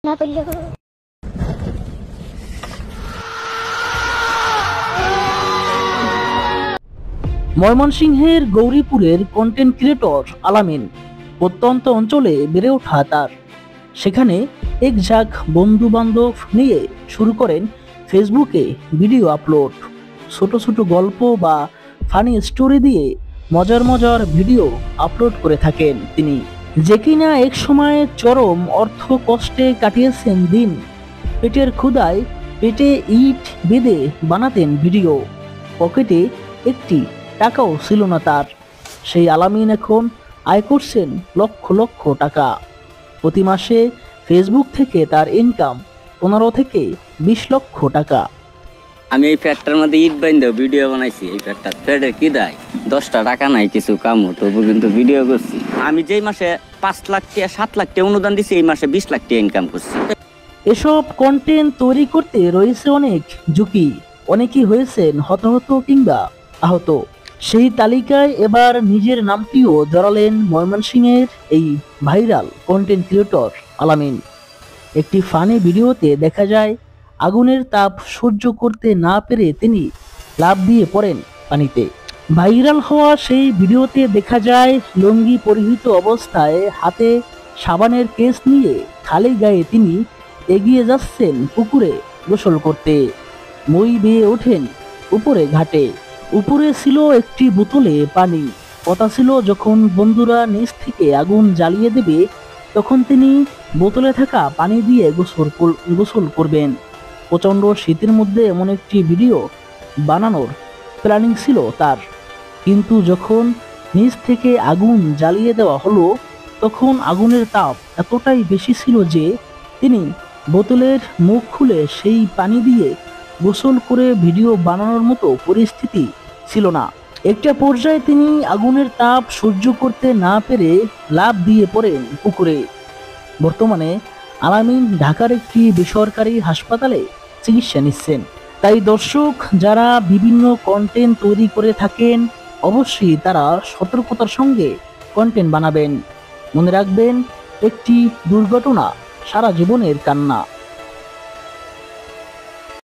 না করলে ময়মনসিংহের গৌরীপুরের কন্টেন্ট ক্রিয়েটর আলামিন প্রত্যন্ত অঞ্চলে বেড়ে ওঠা তার। সেখানে এক ঝাঁক বন্ধু বান্ধব নিয়ে শুরু করেন ফেসবুকে ভিডিও আপলোড। ছোট ছোট গল্প বা ফানি স্টোরি দিয়ে মজার মজার ভিডিও আপলোড করে থাকেন তিনি, যে কিনা এক সময় চরম অর্থ কষ্টে কাটিয়েছেন দিন। পেটের ক্ষুধায় পেটে ইট বেঁধে বানাতেন ভিডিও, পকেটে একটি টাকাও ছিল না তার। সেই আলামিন এখন আয় করছেন লক্ষ লক্ষ টাকা। প্রতি মাসে ফেসবুক থেকে তার ইনকাম 15 থেকে 20 লক্ষ টাকা। আমি এই ফ্যাটটার মধ্যে ইট বাইন্ধে ভিডিও বানাইছি। এই ফ্যাটটা ফ্যাটের কি দেয় 10টা টাকা নাই কিছু কামও, তবু কিন্তু ভিডিও করছি। আমি যেই মাসে 5 লাখ টাকা 7 লাখ টাকা অনুদান দিছি, এই মাসে 20 লাখ টাকা ইনকাম করছি। এসব কন্টেন্ট তৈরি করতে রয়েছে অনেক ঝুঁকি, অনেকেই হয়েছেন হতাহত কিংবা আহত। সেই তালিকায় এবার নিজের নামটিও জড়ালেন ময়মনসিংহের এই ভাইরাল কন্টেন্ট ক্রিয়েটর আলামিন। একটি ফানি ভিডিওতে দেখা যায় আগুনের তাপ সহ্য করতে না পেরে তিনি লাফ দিয়ে পড়েন পানিতে। ভাইরাল হওয়া সেই ভিডিওতে দেখা যায় লুঙ্গি পরিহিত অবস্থায় হাতে সাবানের কেস নিয়ে খালি গায়ে তিনি এগিয়ে যাচ্ছেন পুকুরে গোসল করতে। মই বেয়ে ওঠেন উপরে ঘাটে। উপরে ছিল একটি বোতলে পানি। কথা ছিল যখন বন্ধুরা নিচ থেকে আগুন জ্বালিয়ে দেবে তখন তিনি বোতলে থাকা পানি দিয়ে গোসল করবেন। প্রচণ্ড শীতের মধ্যে এমন একটি ভিডিও বানানোর প্ল্যানিং ছিল তার, কিন্তু যখন নিচ থেকে আগুন জ্বালিয়ে দেওয়া হলো তখন আগুনের তাপ এতটাই বেশি ছিল যে তিনি বোতলের মুখ খুলে সেই পানি দিয়ে গোসল করে ভিডিও বানানোর মতো পরিস্থিতি ছিল না। একটা পর্যায়ে তিনি আগুনের তাপ সহ্য করতে না পেরে লাফ দিয়ে পড়েন পুকুরে। বর্তমানে আলামিন ঢাকার একটি বেসরকারি হাসপাতালে চিকিৎসা নিচ্ছেন। তাই দর্শক যারা বিভিন্ন কন্টেন্ট তৈরি করে থাকেন অবশ্যই তারা সতর্কতার সঙ্গে কন্টেন্ট বানাবেন। মনে রাখবেন, একটি দুর্ঘটনা সারা জীবনের কান্না।